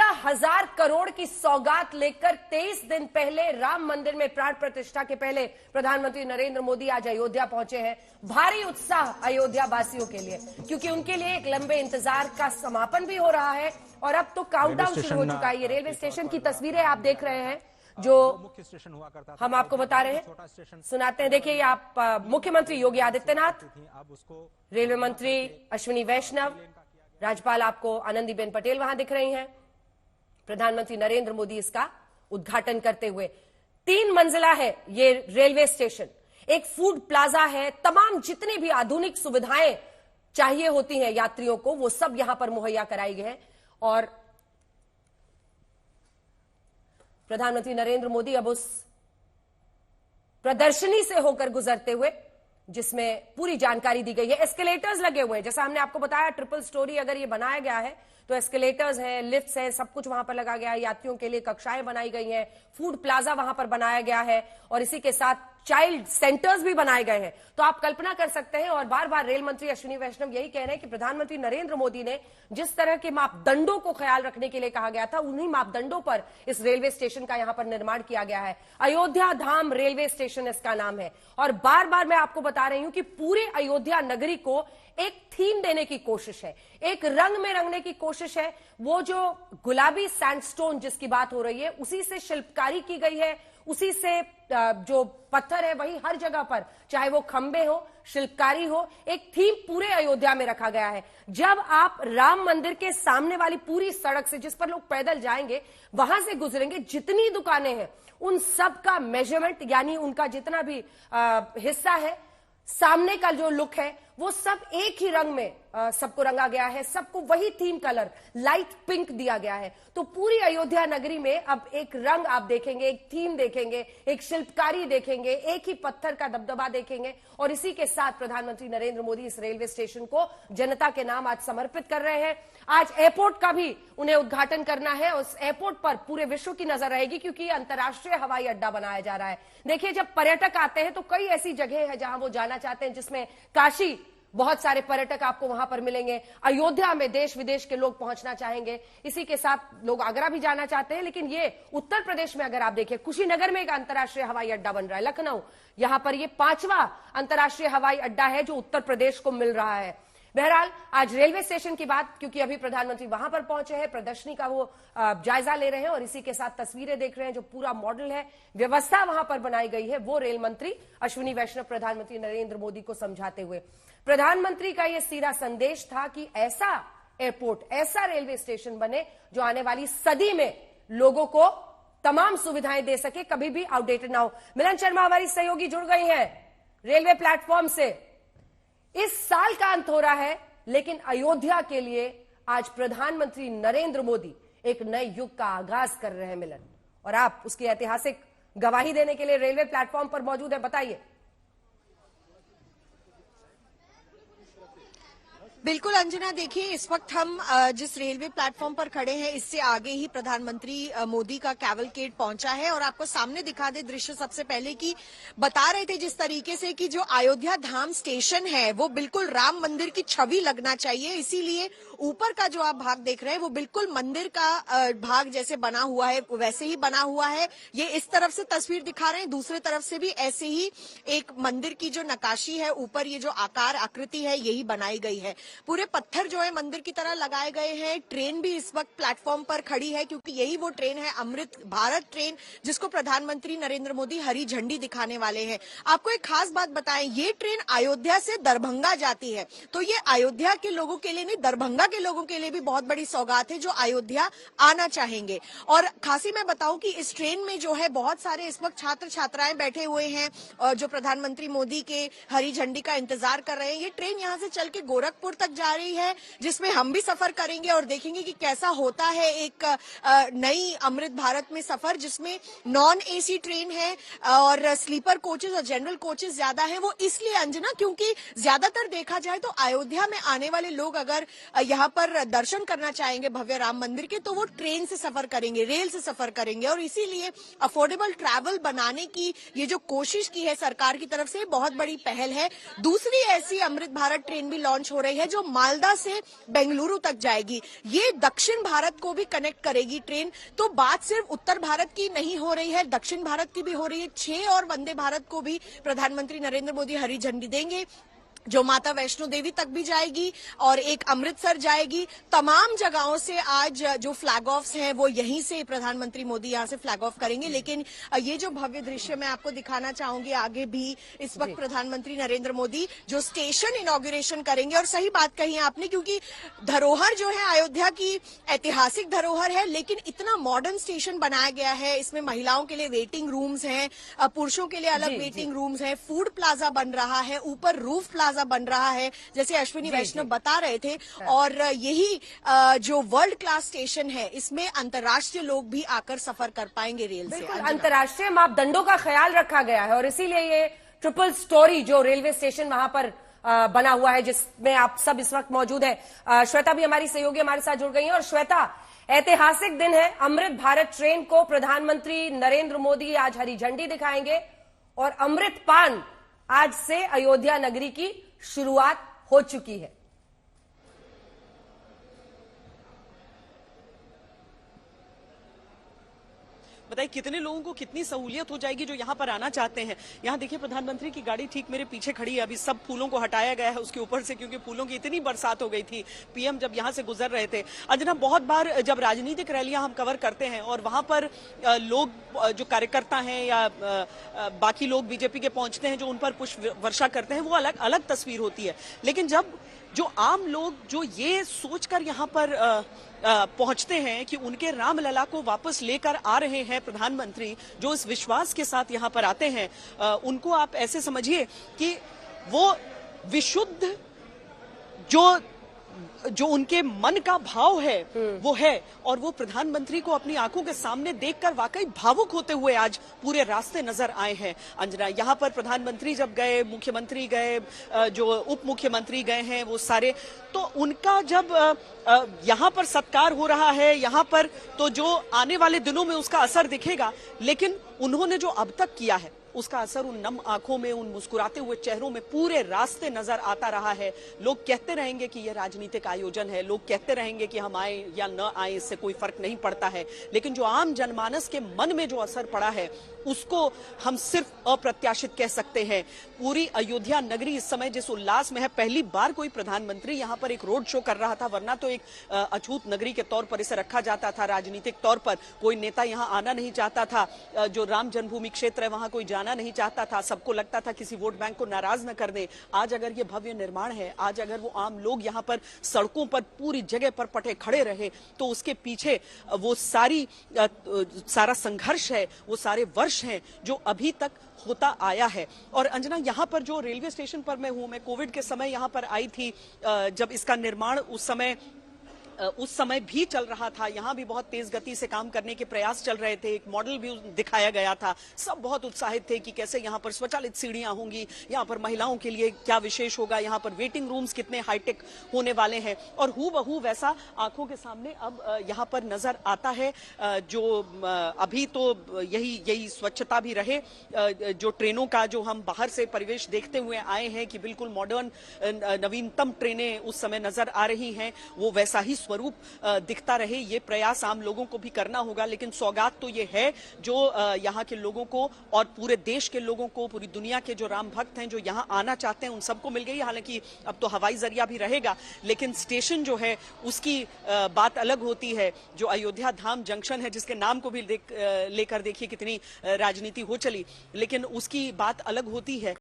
15,000 करोड़ की सौगात लेकर 23 दिन पहले राम मंदिर में प्राण प्रतिष्ठा के पहले प्रधानमंत्री नरेंद्र मोदी आज अयोध्या पहुंचे हैं। भारी उत्साह अयोध्या वासियों के लिए, क्योंकि उनके लिए एक लंबे इंतजार का समापन भी हो रहा है और अब तो काउंटडाउन शुरू हो चुका है। ये रेलवे स्टेशन की तस्वीरें आप देख रहे हैं जो मुख्य हुआ करता हम आपको बता रहे हैं, सुनाते हैं। देखिए, आप मुख्यमंत्री योगी आदित्यनाथ, रेलवे मंत्री अश्विनी वैष्णव, राज्यपाल आपको आनंदीबेन पटेल वहां दिख रही हैं, प्रधानमंत्री नरेंद्र मोदी इसका उद्घाटन करते हुए। 3 मंजिला है ये रेलवे स्टेशन, एक फूड प्लाजा है, तमाम जितनी भी आधुनिक सुविधाएं चाहिए होती हैं यात्रियों को वो सब यहां पर मुहैया कराई गई है। और प्रधानमंत्री नरेंद्र मोदी अब उस प्रदर्शनी से होकर गुजरते हुए, जिसमें पूरी जानकारी दी गई है। एस्केलेटर्स लगे हुए हैं, जैसा हमने आपको बताया, ट्रिपल स्टोरी अगर ये बनाया गया है तो एस्केलेटर्स हैं, लिफ्ट्स हैं, सब कुछ वहां पर लगा गया है। यात्रियों के लिए कक्षाएं बनाई गई हैं, फूड प्लाजा वहां पर बनाया गया है और इसी के साथ चाइल्ड सेंटर्स भी बनाए गए हैं। तो आप कल्पना कर सकते हैं, और बार बार रेल मंत्री अश्विनी वैष्णव यही कह रहे हैं कि प्रधानमंत्री नरेंद्र मोदी ने जिस तरह के मापदंडों को ख्याल रखने के लिए कहा गया था, उन्हीं मापदंडों पर इस रेलवे स्टेशन का यहां पर निर्माण किया गया है। अयोध्या धाम रेलवे स्टेशन इसका नाम है। और बार बार मैं आपको बता रही हूं कि पूरे अयोध्या नगरी को एक थीम देने की कोशिश है, एक रंग में रंगने की कोशिश है। वो जो गुलाबी सैंडस्टोन जिसकी बात हो रही है, उसी से शिल्पकारी की गई है, उसी से जो पत्थर है वही हर जगह पर, चाहे वो खंबे हो, शिल्पकारी हो, एक थीम पूरे अयोध्या में रखा गया है। जब आप राम मंदिर के सामने वाली पूरी सड़क से, जिस पर लोग पैदल जाएंगे, वहां से गुजरेंगे, जितनी दुकानें हैं उन सब का मेजरमेंट, यानी उनका जितना भी हिस्सा है, सामने का जो लुक है, वो सब एक ही रंग में सबको रंगा गया है। सबको वही थीम कलर लाइट पिंक दिया गया है। तो पूरी अयोध्या नगरी में अब एक रंग आप देखेंगे, एक थीम देखेंगे, एक शिल्पकारी देखेंगे, एक ही पत्थर का दबदबा देखेंगे। और इसी के साथ प्रधानमंत्री नरेंद्र मोदी इस रेलवे स्टेशन को जनता के नाम आज समर्पित कर रहे हैं। आज एयरपोर्ट का भी उन्हें उद्घाटन करना है। उस एयरपोर्ट पर पूरे विश्व की नजर रहेगी, क्योंकि अंतर्राष्ट्रीय हवाई अड्डा बनाया जा रहा है। देखिए, जब पर्यटक आते हैं तो कई ऐसी जगह है जहां वो जाना चाहते हैं, जिसमें काशी, बहुत सारे पर्यटक आपको वहां पर मिलेंगे। अयोध्या में देश विदेश के लोग पहुंचना चाहेंगे। इसी के साथ लोग आगरा भी जाना चाहते हैं। लेकिन ये उत्तर प्रदेश में अगर आप देखिए, कुशीनगर में एक अंतर्राष्ट्रीय हवाई अड्डा बन रहा है, लखनऊ, यहां पर ये 5वां अंतर्राष्ट्रीय हवाई अड्डा है जो उत्तर प्रदेश को मिल रहा है। बहरहाल, आज रेलवे स्टेशन की बात, क्योंकि अभी प्रधानमंत्री वहां पर पहुंचे हैं, प्रदर्शनी का वो जायजा ले रहे हैं और इसी के साथ तस्वीरें देख रहे हैं। जो पूरा मॉडल है, व्यवस्था वहां पर बनाई गई है, वो रेल मंत्री अश्विनी वैष्णव प्रधानमंत्री नरेंद्र मोदी को समझाते हुए। प्रधानमंत्री का यह सीधा संदेश था कि ऐसा एयरपोर्ट, ऐसा रेलवे स्टेशन बने जो आने वाली सदी में लोगों को तमाम सुविधाएं दे सके, कभी भी आउटडेटेड ना हो। मिलन शर्मा हमारी सहयोगी जुड़ गई हैं रेलवे प्लेटफॉर्म से। इस साल का अंत हो रहा है, लेकिन अयोध्या के लिए आज प्रधानमंत्री नरेंद्र मोदी एक नए युग का आगाज कर रहे हैं मिलन, और आप उसकी ऐतिहासिक गवाही देने के लिए रेलवे प्लेटफॉर्म पर मौजूद है। बताइए। बिल्कुल अंजना, देखिए, इस वक्त हम जिस रेलवे प्लेटफॉर्म पर खड़े हैं, इससे आगे ही प्रधानमंत्री मोदी का कैवलकेड पहुंचा है। और आपको सामने दिखा दे दृश्य सबसे पहले कि बता रहे थे जिस तरीके से कि जो अयोध्या धाम स्टेशन है वो बिल्कुल राम मंदिर की छवि लगना चाहिए, इसीलिए ऊपर का जो आप भाग देख रहे हैं वो बिल्कुल मंदिर का भाग जैसे बना हुआ है वैसे ही बना हुआ है। ये इस तरफ से तस्वीर दिखा रहे हैं, दूसरे तरफ से भी ऐसे ही एक मंदिर की जो नक्काशी है, ऊपर ये जो आकार आकृति है, यही बनाई गई है। पूरे पत्थर जो है मंदिर की तरह लगाए गए हैं। ट्रेन भी इस वक्त प्लेटफॉर्म पर खड़ी है, क्योंकि यही वो ट्रेन है, अमृत भारत ट्रेन, जिसको प्रधानमंत्री नरेंद्र मोदी हरी झंडी दिखाने वाले हैं। आपको एक खास बात बताएं, ये ट्रेन अयोध्या से दरभंगा जाती है, तो ये अयोध्या के लोगों के लिए नहीं, दरभंगा के लोगों के लिए भी बहुत बड़ी सौगात है जो अयोध्या आना चाहेंगे। और खासी मैं बताऊं कि इस ट्रेन में जो है बहुत सारे इस वक्त छात्र छात्राएं बैठे हुए हैं और जो प्रधानमंत्री मोदी के हरी झंडी का इंतजार कर रहे हैं। ये ट्रेन यहाँ से चल के गोरखपुर तक जा रही है, जिसमें हम भी सफर करेंगे और देखेंगे कि कैसा होता है एक नई अमृत भारत में सफर, जिसमें नॉन एसी ट्रेन है और स्लीपर कोचेस और जनरल कोचेस ज्यादा है। वो इसलिए अंजना, क्योंकि ज्यादातर देखा जाए तो अयोध्या में आने वाले लोग अगर यहाँ पर दर्शन करना चाहेंगे भव्य राम मंदिर के, तो वो ट्रेन से सफर करेंगे, रेल से सफर करेंगे। और इसीलिए अफोर्डेबल ट्रैवल बनाने की ये जो कोशिश की है सरकार की तरफ से, बहुत बड़ी पहल है। दूसरी ऐसी अमृत भारत ट्रेन भी लॉन्च हो रही है जो मालदा से बेंगलुरु तक जाएगी। ये दक्षिण भारत को भी कनेक्ट करेगी ट्रेन। तो बात सिर्फ उत्तर भारत की नहीं हो रही है, दक्षिण भारत की भी हो रही है। 6 और वंदे भारत को भी प्रधानमंत्री नरेंद्र मोदी हरी झंडी देंगे, जो माता वैष्णो देवी तक भी जाएगी और एक अमृतसर जाएगी। तमाम जगहों से आज जो फ्लैग ऑफ्स हैं वो यहीं से प्रधानमंत्री मोदी यहां से फ्लैग ऑफ करेंगे। लेकिन ये जो भव्य दृश्य मैं आपको दिखाना चाहूंगी आगे भी, इस वक्त प्रधानमंत्री नरेंद्र मोदी जो स्टेशन इनॉग्रेशन करेंगे। और सही बात कही आपने, क्योंकि धरोहर जो है अयोध्या की ऐतिहासिक धरोहर है, लेकिन इतना मॉडर्न स्टेशन बनाया गया है। इसमें महिलाओं के लिए वेटिंग रूम्स हैं, पुरुषों के लिए अलग वेटिंग रूम्स हैं, फूड प्लाजा बन रहा है, ऊपर रूफ प्लाजा बन रहा है, जैसे अश्विनी वैष्णव बता रहे थे। और यही जो वर्ल्ड क्लास स्टेशन है, इसमें अंतर्राष्ट्रीय लोग भी आकर सफर कर पाएंगे रेल से। अंतर्राष्ट्रीय मापदंडों का ख्याल रखा गया है और इसीलिए ये ट्रिपल स्टोरी जो रेलवे स्टेशन वहां पर बना हुआ है, जिसमें आप सब इस वक्त मौजूद है। श्वेता भी हमारी सहयोगी हमारे साथ जुड़ गई है। और श्वेता, ऐतिहासिक दिन है, अमृत भारत ट्रेन को प्रधानमंत्री नरेंद्र मोदी आज हरी झंडी दिखाएंगे और अमृत पान आज से अयोध्या नगरी की शुरुआत हो चुकी है। बताइए कितने लोगों को कितनी सहूलियत हो जाएगी जो यहाँ पर आना चाहते हैं। यहाँ देखिए प्रधानमंत्री की गाड़ी ठीक मेरे पीछे खड़ी है। अभी सब फूलों को हटाया गया है उसके ऊपर से, क्योंकि फूलों की इतनी बरसात हो गई थी पीएम जब यहाँ से गुजर रहे थे। अंजना, बहुत बार जब राजनीतिक रैलियां हम कवर करते हैं और वहां पर लोग जो कार्यकर्ता हैं या बाकी लोग बीजेपी के पहुंचते हैं जो उन पर पुष्प वर्षा करते हैं, वो अलग अलग तस्वीर होती है। लेकिन जब जो आम लोग जो ये सोचकर यहाँ पर पहुंचते हैं कि उनके रामलला को वापस लेकर आ रहे हैं प्रधानमंत्री, जो इस विश्वास के साथ यहाँ पर आते हैं, उनको आप ऐसे समझिए कि वो विशुद्ध जो उनके मन का भाव है वो है, और वो प्रधानमंत्री को अपनी आंखों के सामने देखकर वाकई भावुक होते हुए आज पूरे रास्ते नजर आए हैं। अंजना, यहाँ पर प्रधानमंत्री जब गए, मुख्यमंत्री गए, जो उप मुख्यमंत्री गए हैं वो सारे, तो उनका जब यहाँ पर सत्कार हो रहा है यहाँ पर, तो जो आने वाले दिनों में उसका असर दिखेगा। लेकिन उन्होंने जो अब तक किया है उसका असर उन नम आंखों में, उन मुस्कुराते हुए चेहरों में पूरे रास्ते नजर आता रहा है। लोग कहते रहेंगे कि यह राजनीतिक आयोजन है, लोग कहते रहेंगे कि हम आए या न आए इससे कोई फर्क नहीं पड़ता है, लेकिन जो आम जनमानस के मन में जो असर पड़ा है उसको हम सिर्फ अप्रत्याशित कह सकते हैं। पूरी अयोध्या नगरी इस समय जिस उल्लास में है, पहली बार कोई प्रधानमंत्री यहाँ पर एक रोड शो कर रहा था, वरना तो एक अछूत नगरी के तौर पर इसे रखा जाता था। राजनीतिक तौर पर कोई नेता यहाँ आना नहीं चाहता था, जो राम जन्मभूमि क्षेत्र है वहां कोई जाना नहीं चाहता था, सबको लगता था किसी वोट बैंक को नाराज न कर दे। आज अगर ये भव्य निर्माण है, आज अगर वो आम लोग यहाँ पर सड़कों पर पूरी जगह पर पटे खड़े रहे, तो उसके पीछे वो सारा संघर्ष है, वो सारे वर्ष हैं जो अभी तक होता आया है। और अंजना, यहाँ पर जो रेलवे स्टेशन पर मैं हूं, मैं कोविड के समय यहाँ पर आई थी, जब इसका निर्माण उस समय भी चल रहा था। यहाँ भी बहुत तेज गति से काम करने के प्रयास चल रहे थे, एक मॉडल भी दिखाया गया था। सब बहुत उत्साहित थे कि कैसे यहाँ पर स्वचालित सीढ़ियां होंगी, यहाँ पर महिलाओं के लिए क्या विशेष होगा, यहाँ पर वेटिंग रूम्स कितने हाईटेक होने वाले हैं। और हूबहू वैसा आंखों के सामने अब यहाँ पर नजर आता है। जो अभी तो यही स्वच्छता भी रहे, जो ट्रेनों का जो हम बाहर से परिवेश देखते हुए आए हैं कि बिल्कुल मॉडर्न नवीनतम ट्रेनें उस समय नजर आ रही हैं, वो वैसा ही स्वरूप दिखता रहे, ये प्रयास आम लोगों को भी करना होगा। लेकिन सौगात तो ये है जो यहाँ के लोगों को और पूरे देश के लोगों को, पूरी दुनिया के जो राम भक्त हैं जो यहाँ आना चाहते हैं, उन सबको मिल गई। हालांकि अब तो हवाई जरिया भी रहेगा, लेकिन स्टेशन जो है उसकी बात अलग होती है। जो अयोध्या धाम जंक्शन है, जिसके नाम को भी लेकर देखिए कितनी राजनीति हो चली, लेकिन उसकी बात अलग होती है।